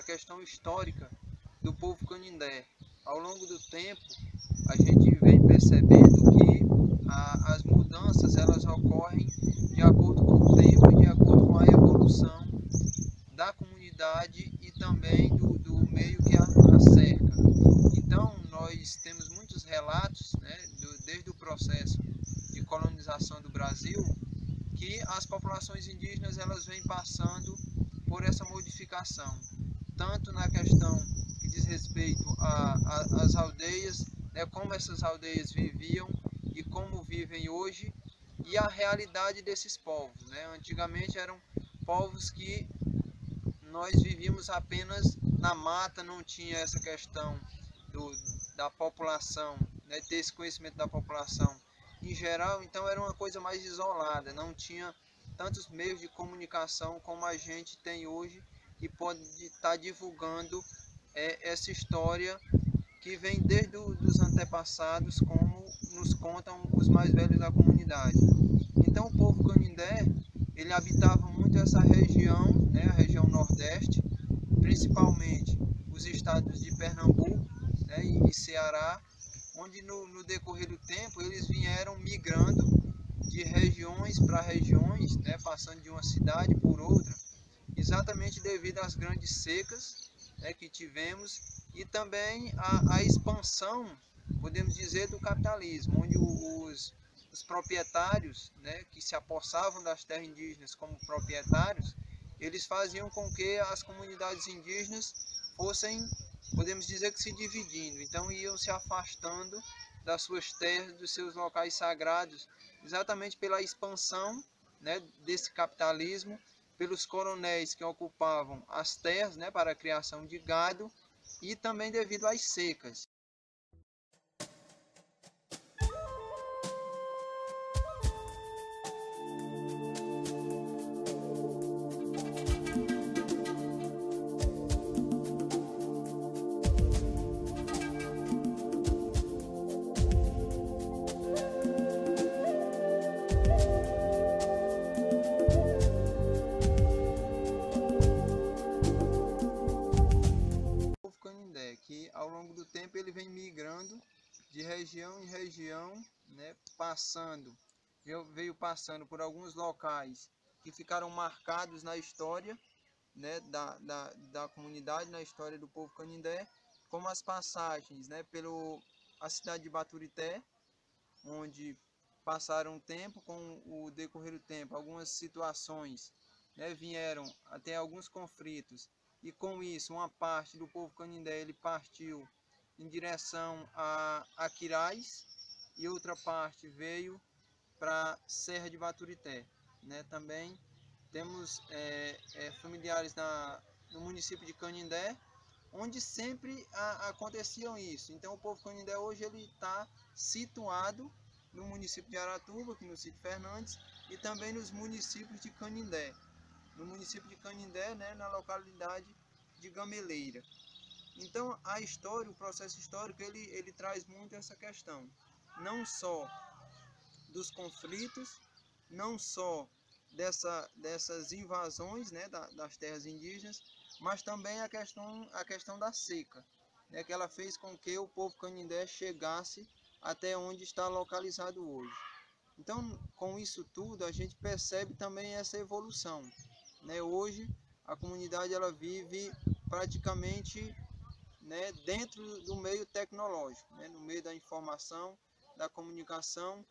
questão histórica do povo canindé. Ao longo do tempo, a gente vem percebendo que as mudanças elas ocorrem de acordo com o tempo e de acordo com a evolução da comunidade e também do meio que a cerca. Então, nós temos muitos relatos, né, desde o processo de colonização do Brasil, que as populações indígenas elas vêm passando por essa modificação, tanto na questão que diz respeito às aldeias, né, como essas aldeias viviam e como vivem hoje, e a realidade desses povos, né? Antigamente eram povos que nós vivíamos apenas na mata, não tinha essa questão da população, né, ter esse conhecimento da população em geral, então era uma coisa mais isolada, não tinha tantos meios de comunicação como a gente tem hoje e pode estar divulgando essa história que vem desde os antepassados, como nos contam os mais velhos da comunidade. Então o povo canindé, ele habitava muito essa região, né, a região nordeste, principalmente os estados de Pernambuco, né, e Ceará, onde no decorrer do tempo eles vieram migrando de regiões para regiões, né, passando de uma cidade por outra, exatamente devido às grandes secas, né, que tivemos e também a expansão, podemos dizer, do capitalismo, onde os proprietários, né, que se apossavam das terras indígenas como proprietários, eles faziam com que as comunidades indígenas fossem, podemos dizer que se dividindo, então iam se afastando das suas terras, dos seus locais sagrados, exatamente pela expansão, né, desse capitalismo, pelos coronéis que ocupavam as terras, né, para a criação de gado e também devido às secas. O povo canindé, que ao longo do tempo ele vem migrando de região em região, né, veio passando por alguns locais que ficaram marcados na história, né, da comunidade, na história do povo canindé, como as passagens, né, pelo a cidade de Baturité, onde passaram um tempo, com o decorrer do tempo, algumas situações, né, vieram até alguns conflitos, e com isso uma parte do povo canindé ele partiu em direção a Aquiraz, e outra parte veio para Serra de Baturité, né? Também temos familiares no município de Canindé, onde sempre aconteciam isso. Então o povo canindé hoje ele está situado no município de Aratuba, aqui no sítio Fernandes, e também nos municípios de Canindé. No município de Canindé, né, na localidade de Gameleira. Então a história, o processo histórico, ele traz muito essa questão, não só dos conflitos, não só dessas invasões, né, das terras indígenas, mas também a questão da seca, né, que ela fez com que o povo canindé chegasse até onde está localizado hoje. Então, com isso tudo, a gente percebe também essa evolução, né? Hoje, a comunidade ela vive praticamente, né, dentro do meio tecnológico, né, no meio da informação, da comunicação,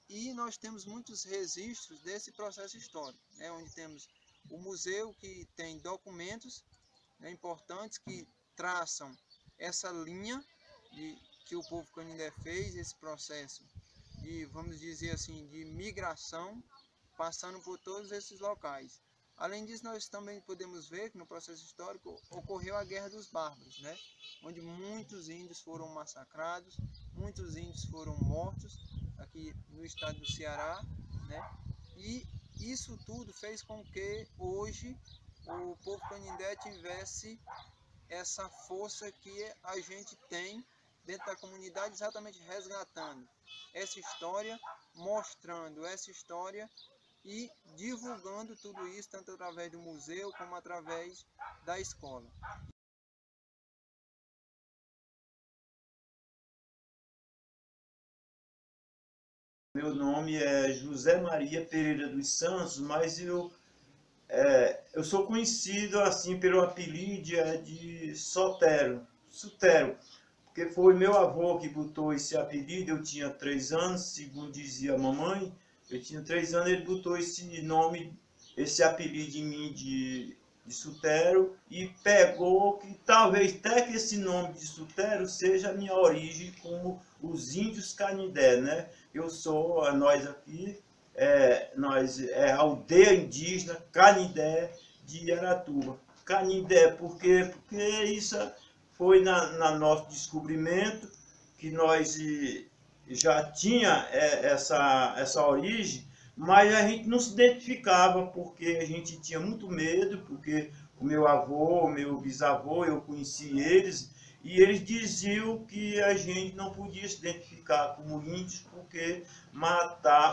e nós temos muitos registros desse processo histórico, né, onde temos o museu que tem documentos, né, importantes que traçam essa linha que o povo canindé fez, esse processo de, vamos dizer assim, de migração, passando por todos esses locais. Além disso, nós também podemos ver que no processo histórico ocorreu a Guerra dos Bárbaros, né, onde muitos índios foram massacrados, muitos índios foram mortos aqui no estado do Ceará, né, e isso tudo fez com que hoje o povo canindé tivesse essa força que a gente tem dentro da comunidade, exatamente resgatando essa história, mostrando essa história e divulgando tudo isso, tanto através do museu como através da escola. Meu nome é José Maria Pereira dos Santos, mas eu sou conhecido assim pelo apelido de Sutero, porque foi meu avô que botou esse apelido. Eu tinha 3 anos, segundo dizia a mamãe, eu tinha 3 anos, ele botou esse nome, esse apelido em mim de Sutero, e pegou que talvez até que esse nome de Sutero seja a minha origem como os índios Canindé, né? Nós aqui, nós é a aldeia indígena Canindé de Aratuba. Canindé, por quê? Porque isso foi na nosso descobrimento que nós já tinha essa origem, mas a gente não se identificava porque a gente tinha muito medo, porque o meu avô, o meu bisavô, eu conheci eles, e eles diziam que a gente não podia se identificar como índios porque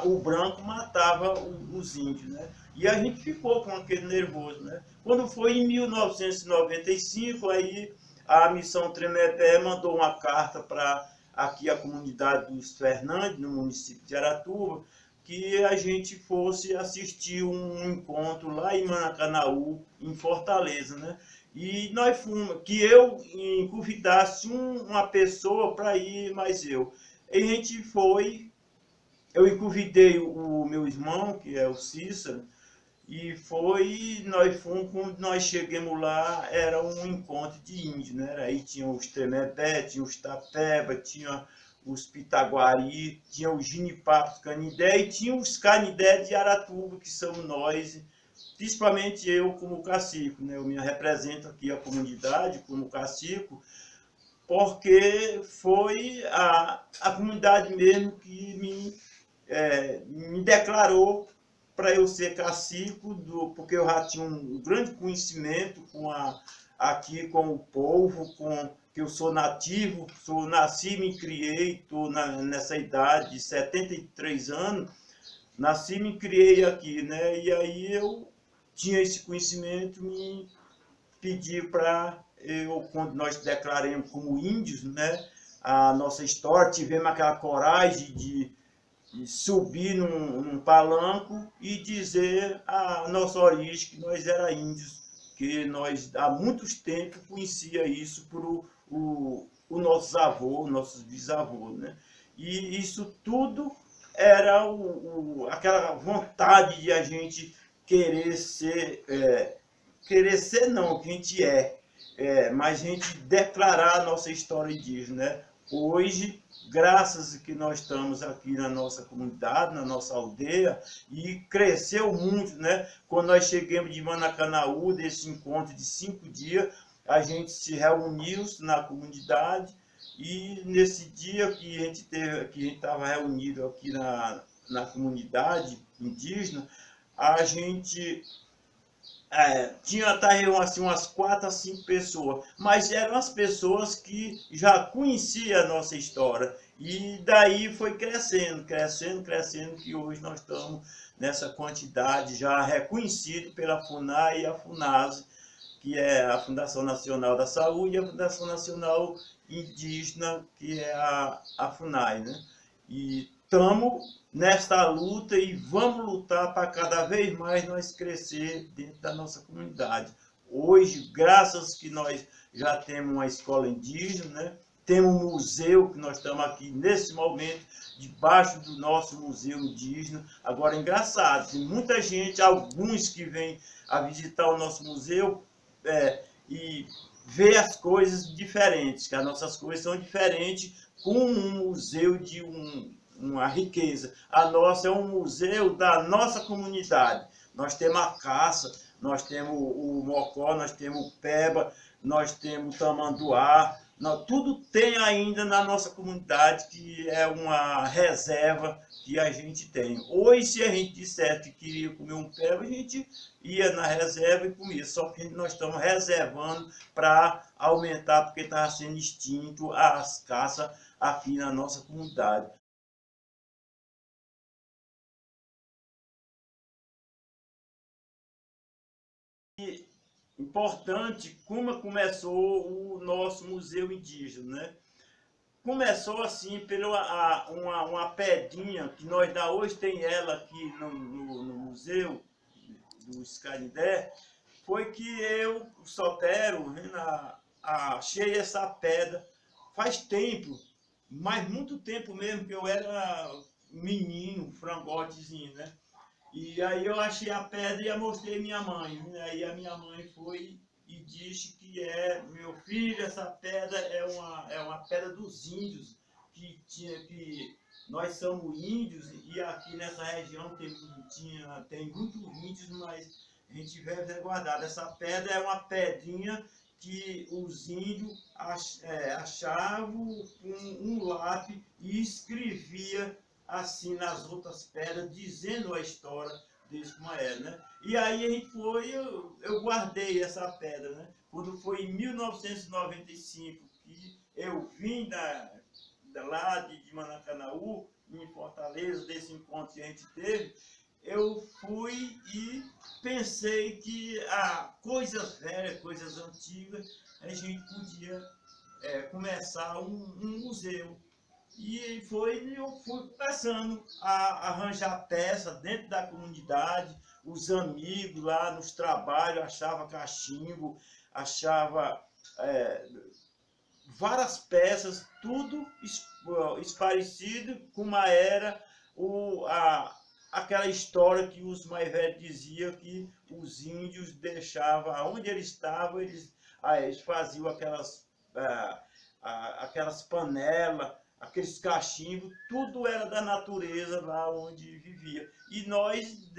o branco matava os índios, né? E a gente ficou com aquele nervoso, né? Quando foi em 1995, aí a missão Tremembé mandou uma carta para aqui a comunidade dos Fernandes, no município de Aratuba, que a gente fosse assistir um encontro lá em Manacanaú, em Fortaleza, né? E nós fomos, que eu convidasse uma pessoa para ir, mas eu. E a gente foi, eu convidei o meu irmão, que é o Cícero, e nós fomos, quando nós chegamos lá, era um encontro de índios, né? Aí tinha os Tremembé, tinha os Tapeba, tinha os Pitaguari, tinha os Jinipapos Canindé e tinha os Canindé de Aratuba, que somos nós, principalmente eu como cacique, né? Eu me represento aqui a comunidade como cacique, porque foi a comunidade mesmo que me declarou para eu ser cacique, porque eu já tinha um grande conhecimento aqui com o povo, que eu sou nativo, nasci, me criei, estou nessa idade de 73 anos, nasci, me criei aqui, né? E aí eu tinha esse conhecimento, me pedi para quando nós declaramos como índios, né? A nossa história, tivemos aquela coragem de subir num palanco e dizer a nossa origem, que nós era índios, que nós há muitos tempos conhecia isso por o nossos avôs, nossos bisavôs, né? E isso tudo era aquela vontade de a gente querer ser não, que a gente mas a gente declarar a nossa história indígena, né? Hoje, graças a que nós estamos aqui na nossa comunidade, na nossa aldeia, e cresceu muito, né? Quando nós chegamos de Manacanaú, desse encontro de 5 dias, a gente se reuniu na comunidade, e nesse dia que a gente estava reunido aqui na comunidade indígena, a gente tinha até assim, umas 4 a 5 pessoas, mas eram as pessoas que já conheciam a nossa história. E daí foi crescendo, crescendo, crescendo, que hoje nós estamos nessa quantidade já reconhecido pela FUNAI e a FUNASA, que é a Fundação Nacional da Saúde, e a Fundação Nacional Indígena, que é a FUNAI, né? E estamos nesta luta e vamos lutar para cada vez mais nós crescer dentro da nossa comunidade. Hoje, graças que nós já temos uma escola indígena, né? Temos um museu, que nós estamos aqui nesse momento, debaixo do nosso museu indígena. Agora, engraçado, tem muita gente, alguns que vêm a visitar o nosso museu e ver as coisas diferentes, que as nossas coisas são diferentes, com um museu de uma riqueza. A nossa é um museu da nossa comunidade. Nós temos a caça, nós temos o mocó, nós temos o peba, nós temos o tamanduá, tudo tem ainda na nossa comunidade, que é uma reserva que a gente tem. Hoje, se a gente dissesse que queria comer um peba, a gente ia na reserva e comia, só que nós estamos reservando para aumentar, porque está sendo extinto as caças aqui na nossa comunidade. E importante como começou o nosso museu indígena, né? começou assim pela uma pedrinha que nós ainda hoje tem ela aqui no museu do Canindé. Foi que eu, Sotero, achei essa pedra faz tempo, mas muito tempo mesmo, que eu era menino, frangotezinho, né? E aí eu achei a pedra e a mostrei à minha mãe. Aí a minha mãe foi e disse que meu filho, essa pedra é uma pedra dos índios, que nós somos índios, e aqui nessa região tem muitos índios, mas a gente deve ter guardado. Essa pedra é uma pedrinha que os índios achavam um lápis e escrevia assim nas outras pedras, dizendo a história deles como era, né? E aí a gente eu guardei essa pedra, né? Quando foi em 1995 que eu vim lá de Manacanaú, em Fortaleza, desse encontro que a gente teve, eu fui e pensei que coisas velhas, coisas antigas, a gente podia começar um museu. E eu fui começando a arranjar peças dentro da comunidade, os amigos lá nos trabalhos achavam cachimbo, achava várias peças, tudo parecido como era aquela história que os mais velhos diziam, que os índios deixavam, onde eles estavam, eles faziam aquelas panelas, aqueles cachimbos, tudo era da natureza lá onde vivia. E nós,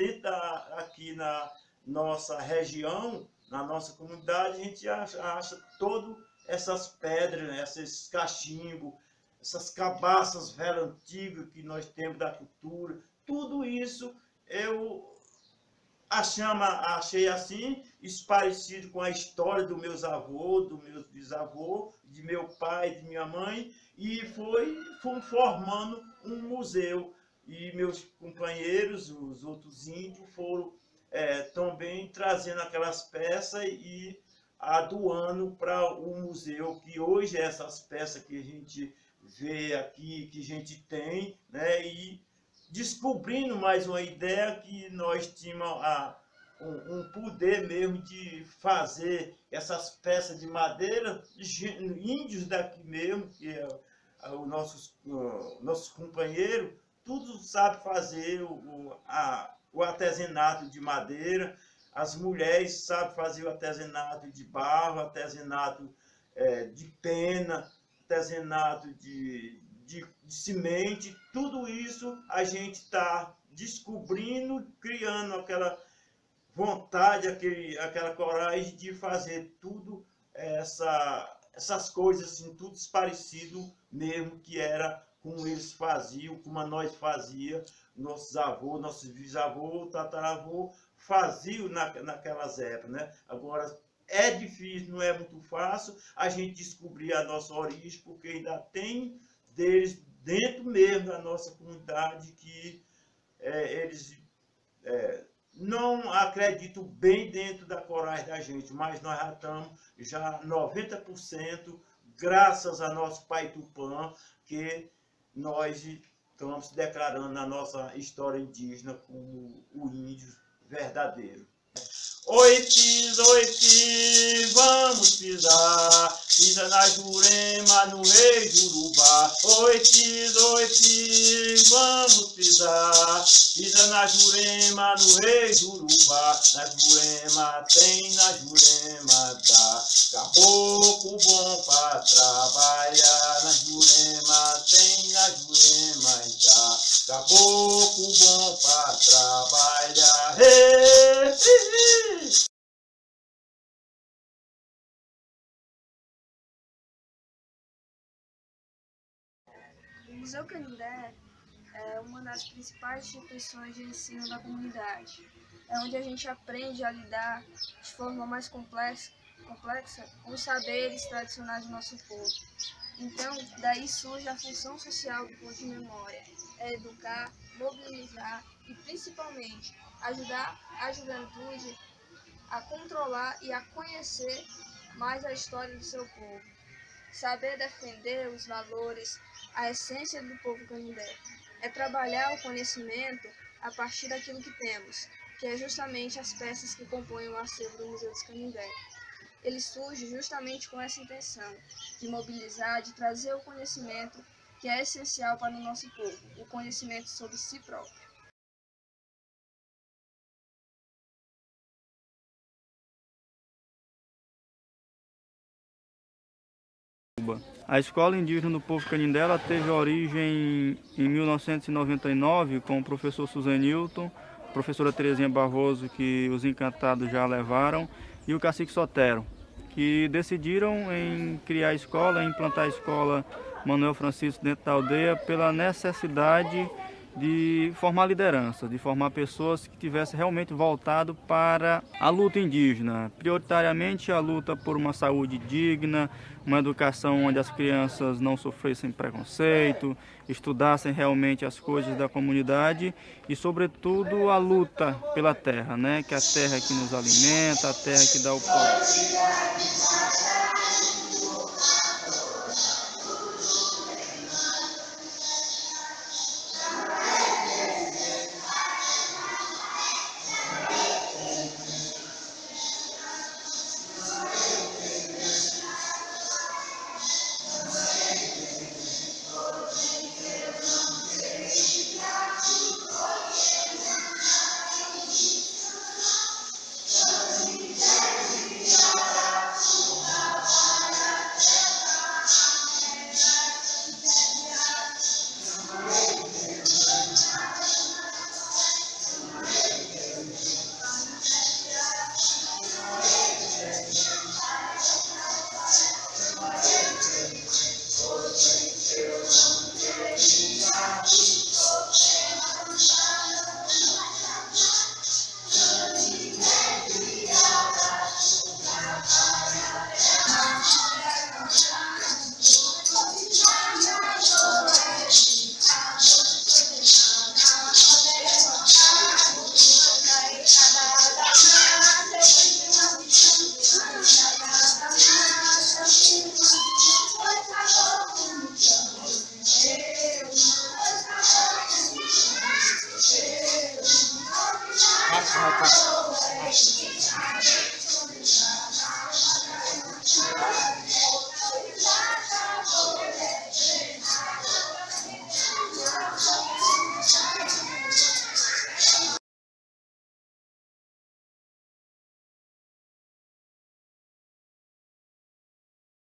aqui na nossa região, na nossa comunidade, a gente acha todas essas pedras, né, esses cachimbos, essas cabaças velhas antigas que nós temos da cultura, tudo isso eu achei assim, isso parecido com a história dos meus avós, dos meus bisavós, de meu pai, de minha mãe, e fomos formando um museu. E meus companheiros, os outros índios, foram também trazendo aquelas peças e doando para o museu, que hoje essas peças que a gente vê aqui, que a gente tem, né? E descobrindo mais uma ideia que nós tínhamos um poder mesmo de fazer essas peças de madeira, índios daqui mesmo, que é os nossos companheiros, tudo sabe fazer o artesanato de madeira, as mulheres sabem fazer o artesanato de barro, artesanato de pena, artesanato de semente, tudo isso a gente está descobrindo, criando aquela vontade, aquela coragem de fazer tudo essas coisas assim, tudo parecido mesmo que era como eles faziam, como nós fazia, nossos avós, nossos bisavós, tataravô faziam naquelas épocas, né? Agora é difícil, não é muito fácil a gente descobrir a nossa origem, porque ainda tem deles dentro mesmo da nossa comunidade que eles não acreditam bem dentro da coragem da gente, mas nós já estamos 90% graças a nosso pai Tupã, que nós estamos declarando na nossa história indígena como o índio verdadeiro. Oiti, vamos pisar, pisa na Jurema, no rei do Urubá. Oiti, vamos pisar, pisa na Jurema, no rei do Urubá. Na Jurema tem, na Jurema dá, caboclo bom pra trabalhar. Na Jurema tem, na Jurema dá, caboclo bom pra trabalhar. Hey, O Museu Canindé é uma das principais instituições de ensino da comunidade. É onde a gente aprende a lidar de forma mais complexa com os saberes tradicionais do nosso povo. Então, daí surge a função social do ponto de memória, é educar, mobilizar e, principalmente, ajudar a juventude a controlar e a conhecer mais a história do seu povo. Saber defender os valores, a essência do povo canindé. É trabalhar o conhecimento a partir daquilo que temos, que é justamente as peças que compõem o acervo do Museu dos Canindé. Ele surge justamente com essa intenção, de mobilizar, de trazer o conhecimento que é essencial para o nosso povo, o conhecimento sobre si próprio. A Escola Indígena do Povo Canindé ela teve origem em 1999 com o professor Suzanilton, a professora Terezinha Barroso, que os encantados já levaram, e o cacique Sotero, que decidiram em criar a escola, em implantar a escola Manuel Francisco dentro da aldeia pela necessidade de formar liderança, de formar pessoas que tivessem realmente voltado para a luta indígena, prioritariamente a luta por uma saúde digna, uma educação onde as crianças não sofressem preconceito, estudassem realmente as coisas da comunidade e, sobretudo, a luta pela terra, né? Que é a terra que nos alimenta, a terra que dá o pão.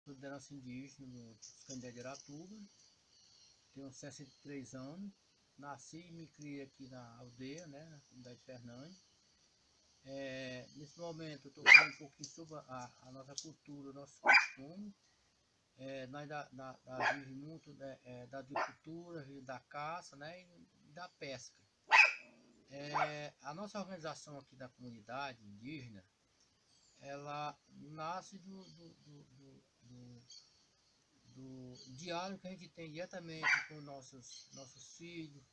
Liderança indígena dos Canindé de Aratuba, tenho 63 anos, nasci e me criei aqui na aldeia, né, na comunidade de Fernandes. Nesse momento eu estou falando um pouquinho sobre a nossa cultura, o nosso costume. Nós vivemos muito da agricultura, da caça, né, e da pesca. A nossa organização aqui da comunidade indígena, ela nasce do diálogo que a gente tem diretamente com nossos filhos,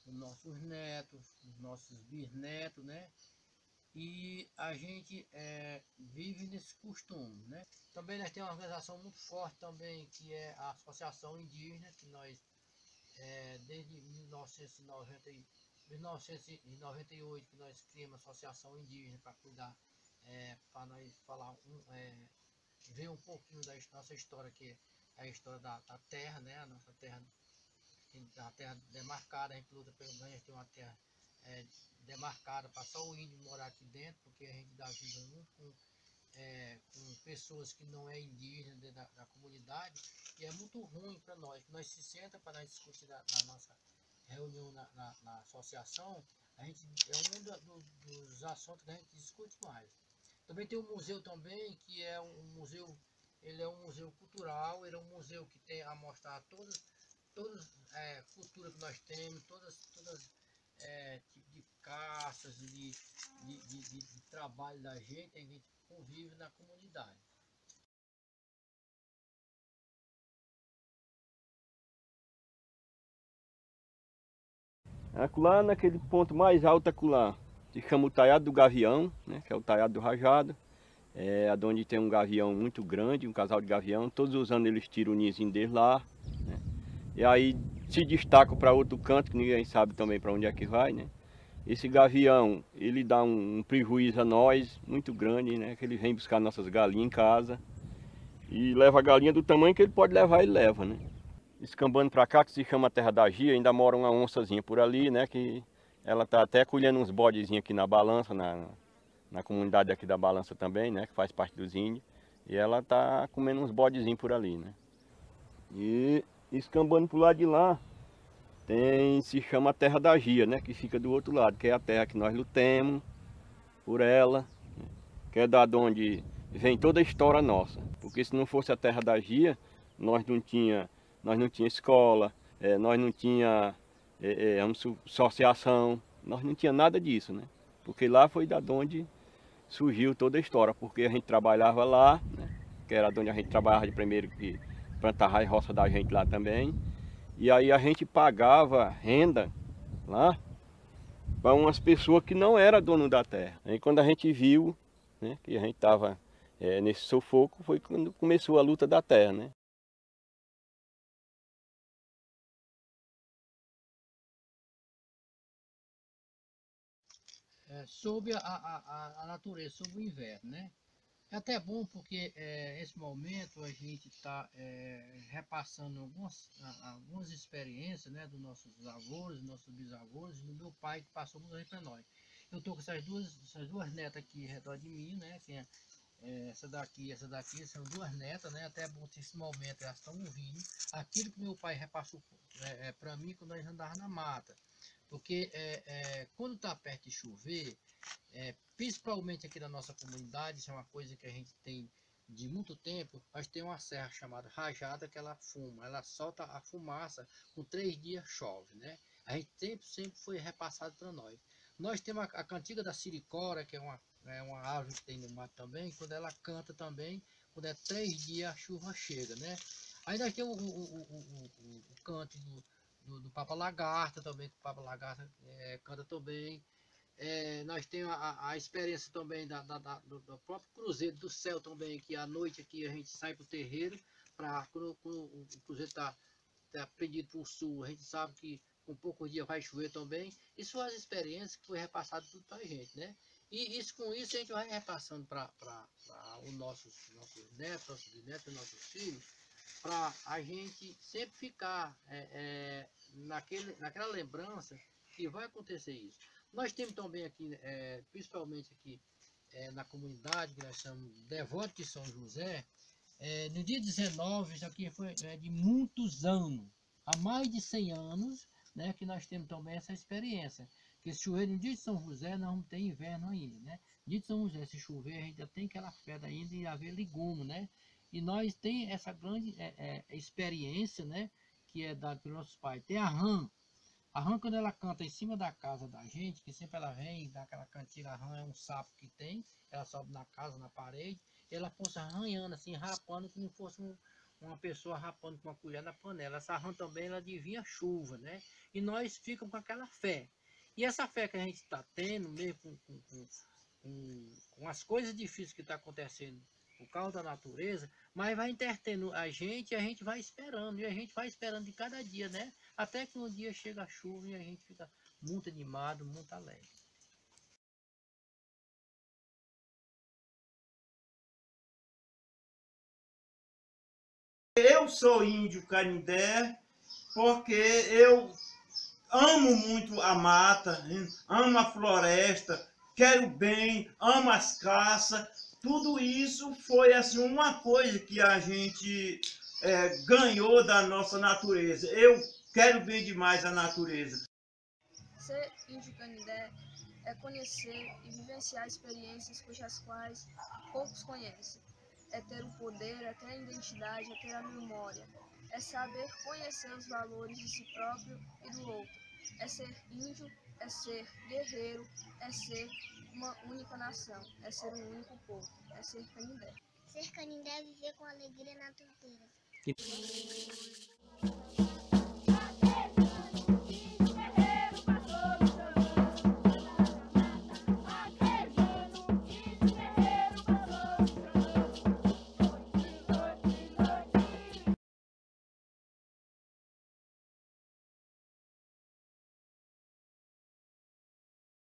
com nossos netos, com nossos bisnetos, né? E a gente vive nesse costume, né? Também nós temos uma organização muito forte também, que é a Associação Indígena, que nós, desde 1998, que nós criamos a Associação Indígena para cuidar, para nós falar, ver um pouquinho da nossa história, que é a história da terra, né? A nossa terra, a terra demarcada, a gente luta pelo ganho, tem uma terra demarcada para só o índio morar aqui dentro, porque a gente dá vida muito com pessoas que não é indígena dentro da comunidade, e é muito ruim para nós, que nós se senta para nós discutir na nossa reunião na associação, a gente, dos assuntos que a gente discute mais. Também tem um museu também, que é um museu, ele é um museu cultural, ele é um museu que tem a mostrar todas cultura que nós temos, todas tipo de caças, de trabalho da gente, a gente convive na comunidade. Acolá, naquele ponto mais alto acolá, se chama o Taiado do Gavião, né, que é o Taiado do Rajado. onde tem um gavião muito grande, um casal de gavião. Todos os anos eles tiram o ninhozinho deles lá, né? E aí se destacam para outro canto, que ninguém sabe também para onde é que vai, né? Esse gavião, ele dá um prejuízo a nós muito grande, né? Que ele vem buscar nossas galinhas em casa e leva a galinha do tamanho que ele pode levar, ele leva, né? Escambando para cá, que se chama Terra da Gia, ainda mora uma onçazinha por ali, né? Que ela tá até colhendo uns bodezinhos aqui na balança, na comunidade aqui da balança também, né? Que faz parte dos índios. E ela tá comendo uns bodezinhos por ali, né? E escambando pro lado de lá, se chama Terra da Gia, né? Que fica do outro lado, que é a terra que nós lutemos por ela, né? Que é da onde vem toda a história nossa. Porque se não fosse a Terra da Gia, nós não tinha escola, nós não tinha associação, nós não tinha nada disso, né? Porque lá foi da onde surgiu toda a história, porque a gente trabalhava lá, né? Que era onde a gente trabalhava de primeiro, que plantava a roça da gente lá também. E aí a gente pagava renda lá para umas pessoas que não eram dono da terra. Aí quando a gente viu, né, que a gente estava nesse sufoco, foi quando começou a luta da terra, né? Sobre a natureza, sobre o inverno, né? É até bom porque nesse momento a gente está repassando algumas experiências, né, dos nossos avós, dos nossos bisavós, e do meu pai que passou muito para nós. Eu estou com essas duas netas aqui ao redor de mim, né? Essa daqui são duas netas, né? Até é bom que nesse momento elas estão ouvindo aquilo que meu pai repassou para mim quando nós andávamos na mata. Porque quando está perto de chover, principalmente aqui na nossa comunidade, isso é uma coisa que a gente tem de muito tempo, nós temos uma serra chamada rajada que ela fuma, ela solta a fumaça, com 3 dias chove, né? A gente sempre foi repassado para nós. Nós temos a cantiga da siricora, que é uma árvore que tem no mato também, quando ela canta também, quando é 3 dias a chuva chega, né? Aí nós temos o canto do Papa Lagarta também, que o Papa Lagarta canta também. Nós temos a experiência também do próprio Cruzeiro do Céu também, que à noite aqui a gente sai para o terreiro, quando o Cruzeiro está pedido para o sul, a gente sabe que com poucos dias vai chover também. Isso são as experiências que foi repassado tudo para a gente, né? E com isso a gente vai repassando para os nossos netos, nossos bisnetos, nossos filhos, para a gente sempre ficar naquela lembrança que vai acontecer isso. Nós temos também aqui, principalmente aqui na comunidade, que nós somos devotos de São José, no dia 19, isso aqui foi de muitos anos, há mais de 100 anos, né, que nós temos também essa experiência. Que se chover no dia de São José, nós não tem inverno ainda, né? No dia de São José, se chover, a gente já tem aquela festa ainda e haver legume, né? E nós tem essa grande experiência, né, que é dada pelos nossos pais. Tem a rã. A rã, quando ela canta em cima da casa da gente, que sempre ela vem daquela cantiga, a rã é um sapo que tem, ela sobe na casa, na parede, e ela fosse arranhando, assim, rapando, como se fosse uma pessoa rapando com uma colher na panela. Essa rã também, ela adivinha chuva, né? E nós ficamos com aquela fé. E essa fé que a gente está tendo, mesmo com as coisas difíceis que estão acontecendo por causa da natureza, mas vai entretendo a gente e a gente vai esperando, e a gente vai esperando de cada dia, né? Até que um dia chega a chuva e a gente fica muito animado, muito alegre. Eu sou índio Canindé porque eu amo muito a mata, amo a floresta, quero bem, amo as caças. Tudo isso foi assim uma coisa que a gente ganhou da nossa natureza. Eu quero bem demais a natureza. Ser índio Canindé é conhecer e vivenciar experiências cujas quais poucos conhecem. É ter o poder, é ter a identidade, é ter a memória. É saber conhecer os valores de si próprio e do outro. É ser índio, é ser guerreiro, é ser uma única nação, é ser um único povo, é ser Canindé. Ser Canindé é viver com alegria na natureza.